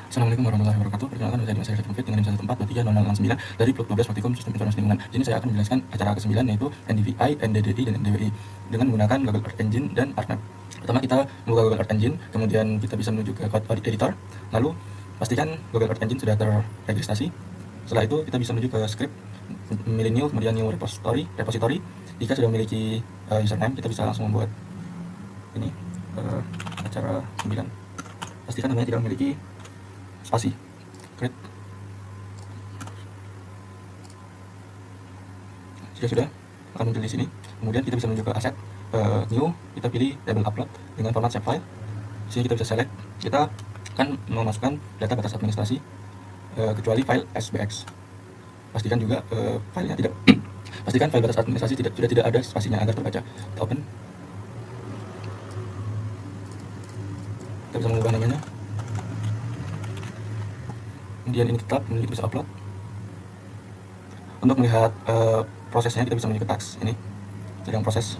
Assalamualaikum warahmatullahi wabarakatuh. Perkenalkan, saya Dimas Syarif Mufid dengan NIM 144230069 dari Blok 12 Praktikum Sistem Informasi Lingkungan. Di sini saya akan menjelaskan acara ke-9 yaitu NDVI, NDDI, dan NDWI dengan menggunakan Google Earth Engine dan ArcMap. Pertama kita membuka Google Earth Engine, kemudian kita bisa menuju ke Code Editor. Lalu pastikan Google Earth Engine sudah terregistrasi. Setelah itu kita bisa menuju ke script, memilih new, kemudian new repository. Jika sudah memiliki username, kita bisa langsung membuat ini acara 9. Pastikan namanya tidak memiliki spasi. Create. Jika sudah, akan muncul di sini. Kemudian kita bisa menuju ke aset, new, kita pilih label upload dengan format save file. Di sini kita bisa select. Kita akan memasukkan data batas administrasi kecuali file SBX. Pastikan juga filenya tidak pastikan file batas administrasi sudah tidak ada spasinya agar terbaca. Kita open. Kita bisa mengubah namanya. Kemudian ini tetap, kemudian kita bisa upload. Untuk melihat prosesnya kita bisa menuju ke task. Ini sedang proses.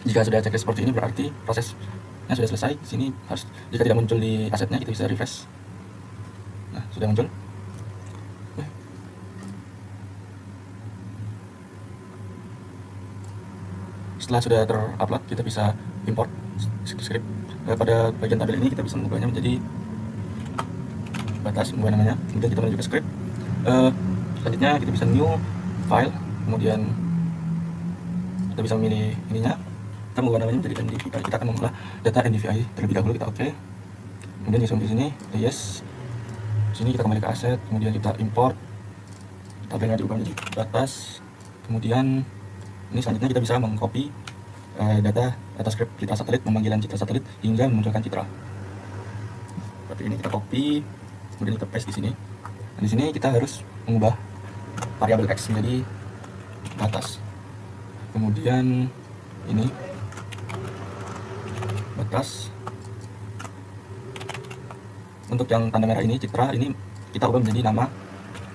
Jika sudah checklist seperti ini berarti prosesnya sudah selesai. Di sini harus, jika tidak muncul di asetnya, kita bisa refresh. Nah, sudah muncul. Setelah sudah terupload, kita bisa import script. Pada bagian tabel ini kita bisa mengubahnya menjadi batas, mengubah namanya. Kemudian kita menuju ke script. Selanjutnya kita bisa new file, kemudian kita bisa memilih ininya. Kita mengubah namanya menjadi NDVI. Kita akan mengolah data NDVI terlebih dahulu. Kita oke. Kemudian di sini yes. Di sini kita kembali ke aset, kemudian kita import. Tabelnya diubah menjadi batas. Kemudian ini selanjutnya kita bisa mengcopy data script citra satelit, pemanggilan citra satelit hingga memunculkan citra. Seperti ini kita copy, kemudian kita paste di sini. Dan di sini kita harus mengubah variabel x menjadi batas. Kemudian ini batas. Untuk yang tanda merah ini citra, ini kita ubah menjadi nama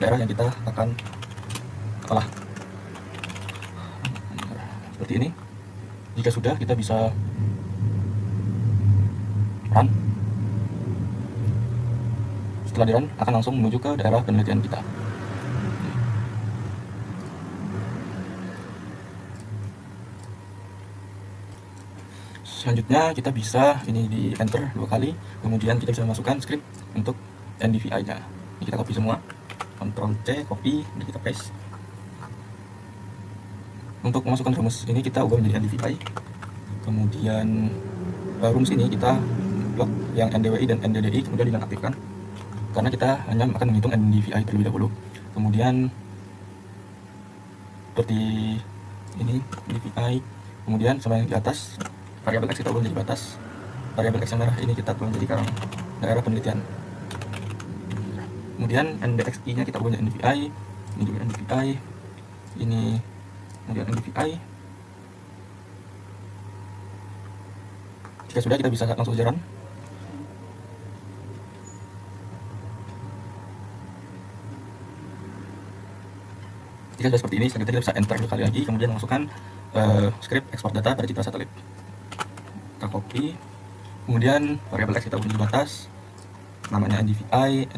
daerah yang kita akan olah. Seperti ini. Jika sudah, kita bisa run. Setelah di run, akan langsung menuju ke daerah penelitian kita. Selanjutnya kita bisa ini di enter 2 kali, kemudian kita bisa masukkan script untuk NDVI nya. Ini kita copy semua, Ctrl C, copy, dan kita paste. Untuk memasukkan rumus ini kita ubah menjadi NDVI. Kemudian rumus ini kita blok yang NDWI dan NDDI, kemudian dinonaktifkan karena kita hanya akan menghitung NDVI terlebih dahulu. Kemudian seperti ini NDVI, kemudian sama yang di atas variabel x kita ubah menjadi batas. Variabel x yang merah ini kita ubah menjadi daerah penelitian. Kemudian NDXI nya kita ubah menjadi NDVI. Ini juga NDVI. Ini kemudian NDVI. Jika sudah, kita bisa langsung saja run. Jika sudah seperti ini, selanjutnya kita bisa enter 2 kali lagi, kemudian masukkan script ekspor data pada citra satelit. Kita copy, kemudian variabel x kita ubah menjadi batas, namanya NDVI,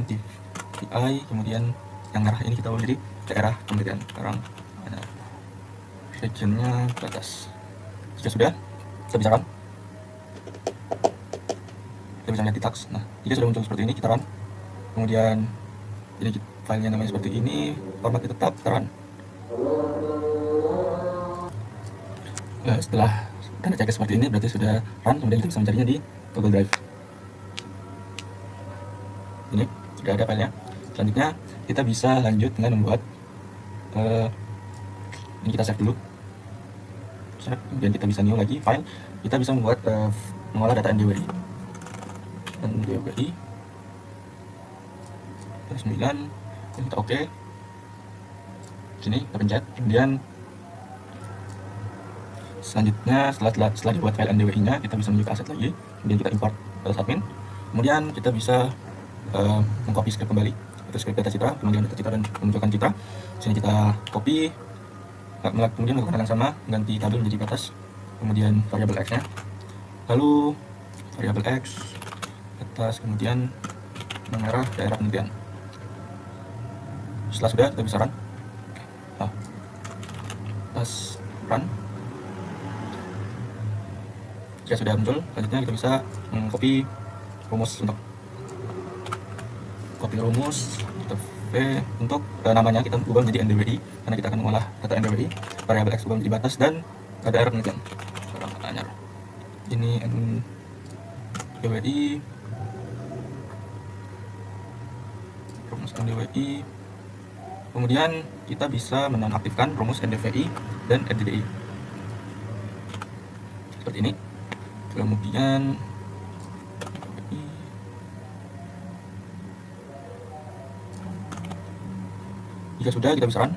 kemudian yang merah ini kita ubah menjadi daerah penelitian. Sekarang regionnya batas. Jika sudah, kita bisa run. Kita bisa lihat di task. Nah, jika sudah muncul seperti ini, kita run. Kemudian ini filenya namanya seperti ini, formatnya tetap, kita run. Setelah tanda cek seperti ini berarti sudah run, kemudian kita bisa mencarinya di Google Drive. Ini sudah ada filenya. Selanjutnya kita bisa lanjut dengan membuat ini kita save dulu. kemudian kita bisa new lagi file, kita bisa membuat mengolah data NDWI terus 9, dan kita oke. Sini kita pencet. Kemudian selanjutnya setelah dibuat file NDWI nya, kita bisa menuju ke aset lagi, kemudian kita import admin, kemudian kita bisa mengcopy script kembali, itu script data citra, kemudian data citra dan menunjukkan citra. Sini kita copy, kemudian melakukan hal yang sama, ganti tabel menjadi batas, kemudian variabel x nya, lalu variabel x atas, kemudian merah daerah penelitian. Setelah sudah, kita bisa run. Atas run, jika sudah muncul, selanjutnya kita bisa copy rumus. Untuk copy rumus, kita V untuk namanya kita ubah menjadi NDWI, karena kita akan mengolah data NDWI. Variabel x ubah menjadi batas, dan daerah penelitian. Ini NDWI, rumus NDWI. Kemudian kita bisa menonaktifkan rumus NDVI dan NDDI seperti ini. Kemudian jika sudah, kita bisa run.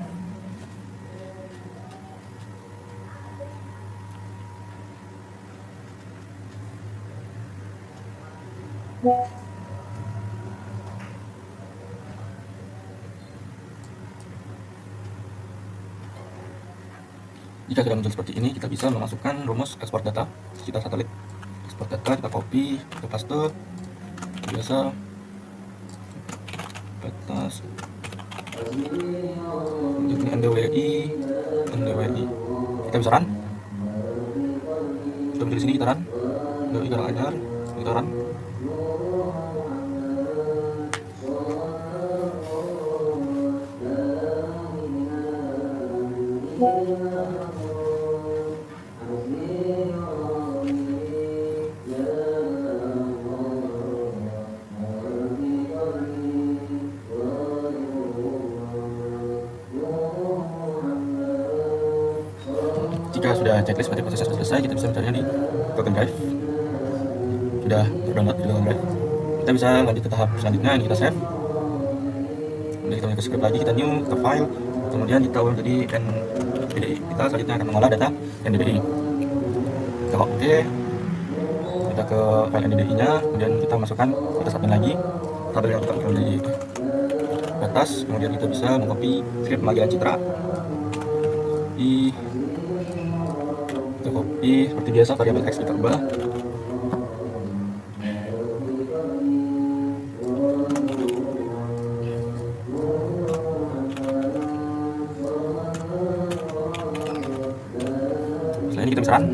Jika sudah muncul seperti ini, kita bisa memasukkan rumus ekspor data kita satelit. Ekspor data, kita copy, kita paste, biasa batas, ini NDWI. Kita bisa run. Sudah muncul di sini, kita run. NDWI kita ajar, kita run. Jika sudah checklist berarti prosesnya sudah selesai, kita bisa mencarinya di Google Drive. Sudah terdownload di Google Drive. Kita bisa lanjut ke tahap selanjutnya, ini kita save. Kemudian kita ke script lagi, kita new, ke file, kemudian kita ubah menjadi NDDI. Kita selanjutnya akan mengolah data NDDI. Kita oke, kita ke file NDDI nya, kemudian kita masukkan, kita submit lagi tabel yang kita di atas. Kemudian kita bisa mengcopy script pemanggilan citra di, kita copy seperti biasa, variabel x kita ubah. Setelah ini kita bisa run.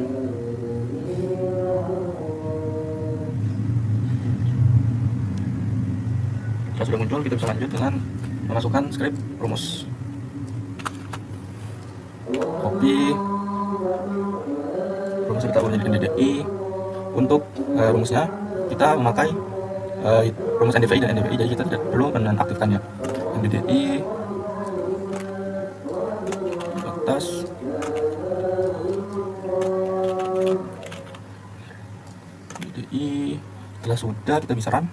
Jika sudah muncul, kita bisa lanjut dengan memasukkan script rumus. Copy rumus kita ubah menjadi NDDI. Untuk rumusnya kita memakai rumus NDVI dan NDVI, jadi kita tidak perlu menonaktifkannya. NDDI atas, NDDI. Setelah sudah, kita bisa run.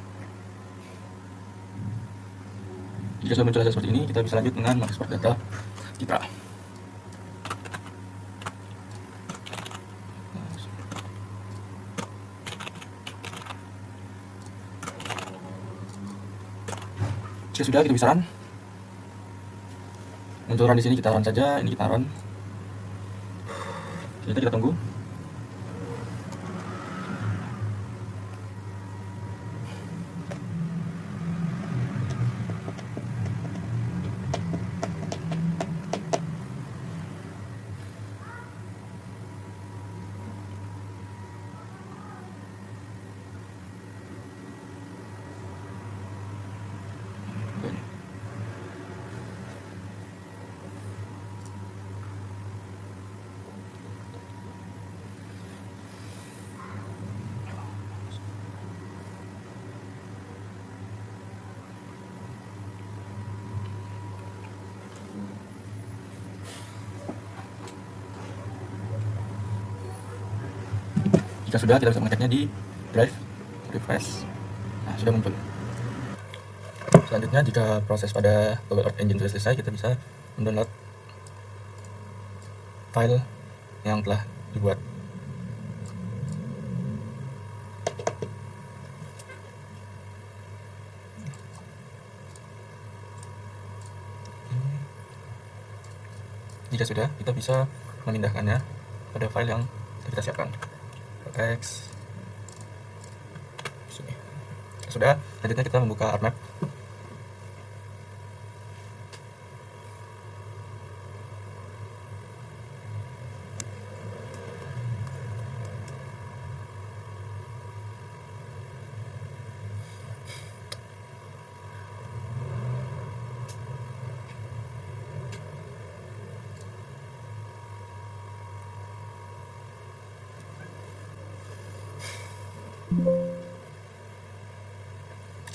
Jika sudah muncul hasil seperti ini, kita bisa lanjut dengan mengekspor data citra. Jika sudah, kita bisa run. Untuk run di sini kita run saja, ini kita run. Kita tunggu. Jika sudah, kita bisa mengeceknya di drive, refresh. Nah, sudah muncul. Selanjutnya, jika proses pada Google Earth Engine sudah selesai, kita bisa mendownload file yang telah dibuat. Jika sudah, kita bisa memindahkannya pada file yang kita siapkan. X. Sini. Sudah, selanjutnya kita membuka ArcMap.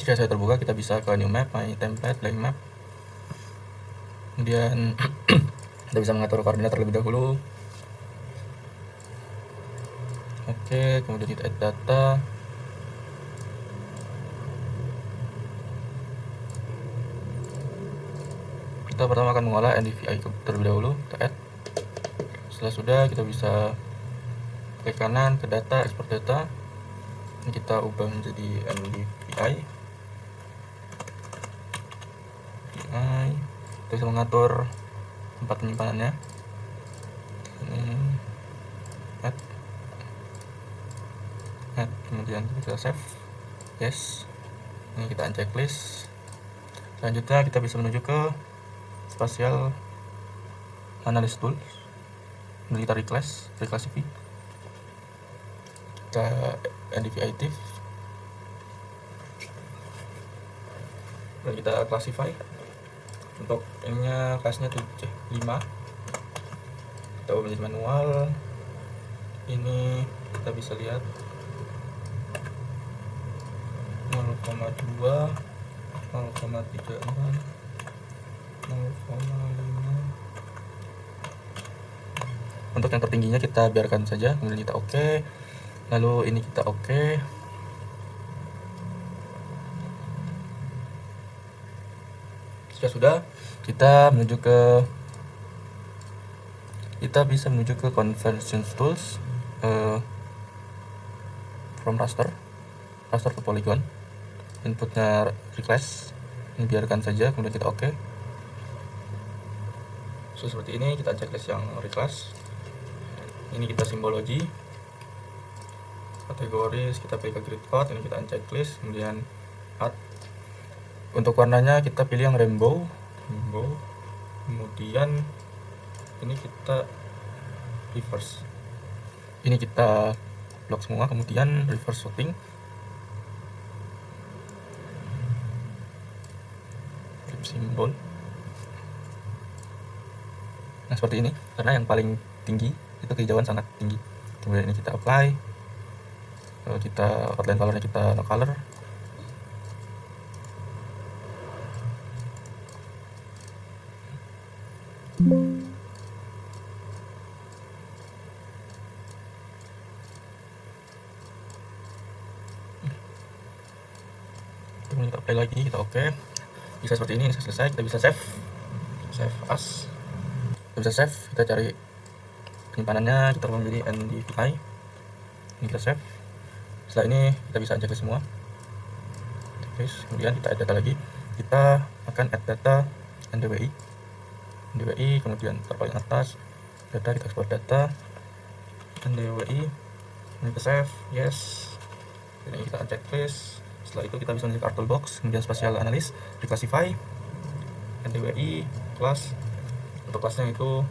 Jika saya terbuka, kita bisa ke new map, my template, blank map. Kemudian kita bisa mengatur koordinat terlebih dahulu. Oke, kemudian kita add data. Kita pertama akan mengolah NDVI terlebih dahulu. Kita add. Setelah sudah, kita bisa klik kanan ke data, export data. Ini kita ubah menjadi NDVI. Kita bisa mengatur tempat penyimpanannya. Add, kemudian kita save, yes. Ini kita unchecklist. Selanjutnya kita bisa menuju ke spatial analysis tools. Kemudian kita reclassify. Kita NDVI div. Dan kita classify. Untuk ininya kelasnya 5. Kita ubah menjadi manual. Ini kita bisa lihat 0,2, 0,34, 0,5. Untuk yang tertingginya kita biarkan saja, kemudian kita oke. Lalu ini kita oke. Jika sudah, kita bisa menuju ke conversion tools, from raster to polygon. Inputnya reclass, ini biarkan saja, kemudian kita oke. So, seperti ini kita checklist yang reclass. Ini kita simbology, kategoris, kita pilih ke grid code, ini kita unchecklist, kemudian add. Untuk warnanya kita pilih yang rainbow. Kemudian ini kita reverse. Ini kita blok semua, kemudian reverse sorting. Flip simbol. Nah, seperti ini, karena yang paling tinggi itu kehijauan sangat tinggi. Kemudian ini kita apply. Kita outline colornya kita no color. Kemudian kita apply lagi, kita oke. Bisa seperti ini selesai, kita bisa save as. Kita bisa save, kita cari penyimpanannya, kita ubah menjadi NDVI. Ini kita save. Setelah ini kita bisa checklist semua. Kemudian kita add data lagi. Kita akan add data NDWI, kemudian paling atas data, kita export data NDWI. Ini kita save, yes. Ini kita checklist. Setelah itu kita bisa menuju ke toolbox, kemudian spatial analysis, reclassify, NDWI, class. Untuk kelasnya itu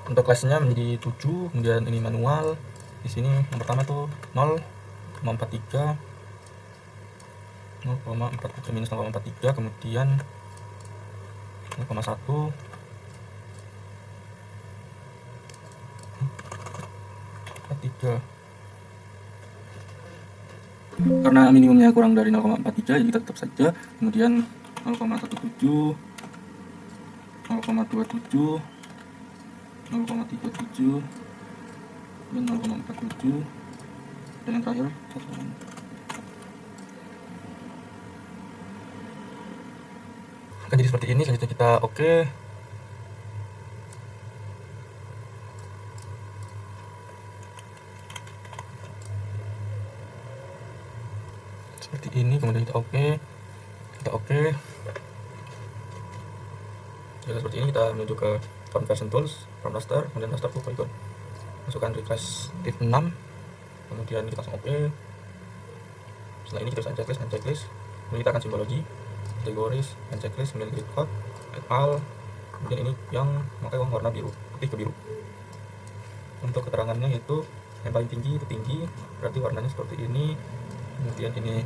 untuk kelasnya menjadi 7, kemudian ini manual. Di sini yang pertama tuh 0,43 minus 0,43, kemudian 0,1, 3. Karena minimumnya kurang dari 0,43, jadi kita tetap saja. Kemudian 0,17, 0,27, 0,37, dan 0,47, dan yang terakhir 1. Akan jadi seperti ini. Selanjutnya kita oke. Seperti ini, kemudian kita oke. Jika seperti ini, kita menuju ke conversion tools, from raster, kemudian raster to polygon, masukkan request div 6, kemudian kita langsung oke. Setelah ini kita bisa checklist, kemudian kita akan simbologi, kategoris, checklist, kemudian grid code, add all, kemudian ini yang memakai warna biru, putih ke biru. Untuk keterangannya yaitu yang paling tinggi itu tinggi, berarti warnanya seperti ini. Kemudian ini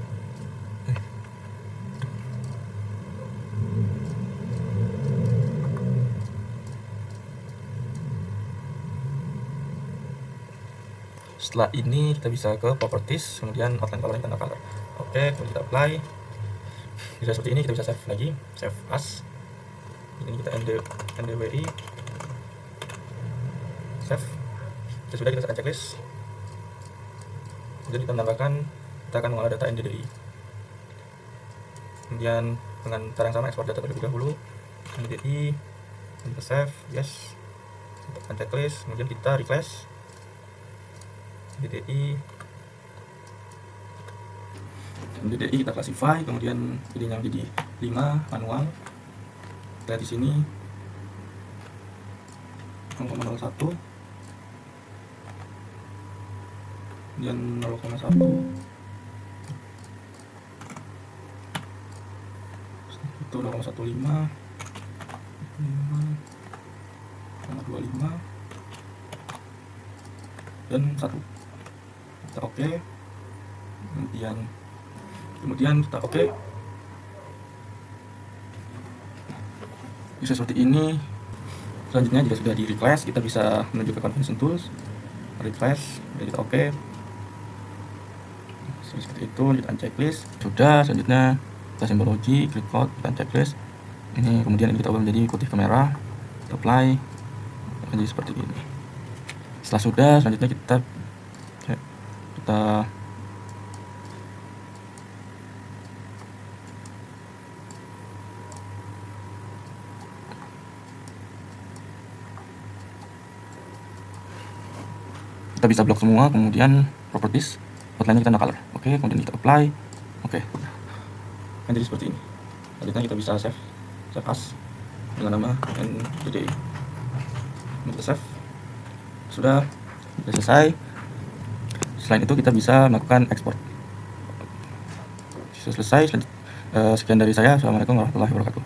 setelah ini kita bisa ke properties, kemudian outline color, tanda color. Oke, kemudian kita apply. Bisa seperti ini, kita bisa save lagi, save as. Ini kita ndwi, save. Sudah kita akan checklist. Kemudian kita menambahkan, kita akan mengolah data NDDI. Kemudian dengan cara yang sama ekspor data terlebih dahulu, NDDI, kita save, yes. Kita akan checklist, kemudian kita request NDDI kita classify, kemudian pilihnya jadi 5 manual. Kita di sini 0,01, kemudian 0,1, itu 0,15, 0,25, dan 1. Kita oke. Kemudian kita oke. Bisa seperti ini. Selanjutnya jika sudah di request, kita bisa menuju ke convention tools, request, dan kita oke. Seperti itu, kita checklist. Sudah, selanjutnya kita simbologi, click code, kita checklist. Ini kemudian ini kita ubah menjadi putih ke merah, kita apply, akan jadi seperti ini. Setelah sudah, selanjutnya kita bisa blok semua, kemudian properties, outline-nya kita color. Oke, kemudian kita apply. Oke, akan jadi seperti ini. Selanjutnya kita bisa save as dengan nama NDDI. Kita save. Sudah selesai. Selain itu kita bisa melakukan ekspor. Sudah selesai. Sekian dari saya. Assalamualaikum warahmatullahi wabarakatuh.